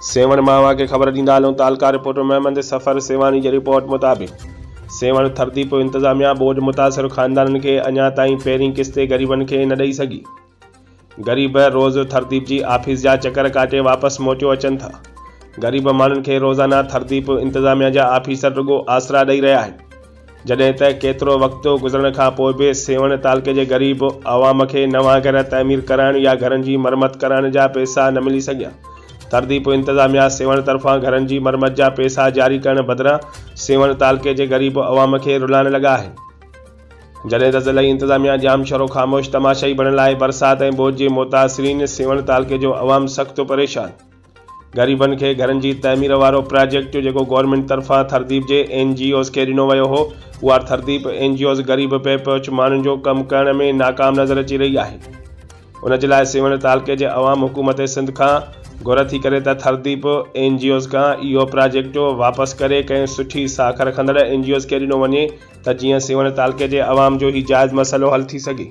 सेवण मावा के ख़बर ॾींदा हलूं। तालका रिपोर्टर महमद सफ़र सेवानी जी रिपोर्ट मुताबिक़ सेवण थरदीप इंतज़ामिया बोर्ड मुतासिर ख़ानदाननि खे अञा ताईं पहिरीं क़िस्त ग़रीबनि खे न ॾेई सघी। ग़रीब रोज़ थरदीप जी ऑफिस जा चकर काटे वापसि मोटियो अचनि था। ग़रीब माण्हुनि खे रोज़ाना थरदीप इंतज़ामिया जा ऑफिसर रुॻो आसरा ॾेई रहिया आहिनि, जॾहिं त केतिरो वक़्तु गुज़रण खां पोइ बि सेवण तालके जे ग़रीब आवाम खे नवां घर तइमीर कराइण या घरनि जी मरमत कराइण जा पैसा न मिली सघिया। थरदीप इंतज़ामिया सेवण तरफ़ां घरनि जी मरमत जा पैसा जारी करण बदिरां सेवण तालके जे ग़रीब आवाम खे रुलाइण लॻा आहिनि, जॾहिं त ज़िलई इंतज़ामिया जाम शरो ख़ामोश तमाशाई बणियल आहे। बरसाति ऐं ॿोॾि जे मुतासिरीन सेवण तालके जो अवाम सख़्तु परेशान। ग़रीबनि खे घरनि जी तइमीर वारो प्रोजेक्ट जेको गवर्नमेंट तरफ़ां थरदीप जे NGOs खे ॾिनो वियो हो, उहा थरदीप NGOs ग़रीब पेपच माण्हुनि जो कमु करण में नाकाम नज़र अची रही आहे। उन जे लाइ सेवण तालके जे अवाम हुकूमत सिंध खां घुर थी करे त थरदीप NGOs खां इहो प्रोजेक्ट वापसि करे कंहिं सुठी साख रखंदड़ NGOs खे ॾिनो वञे त जीअं सेवण तालके जे अवाम जो ही जाइज़ मसइलो हल थी सघे।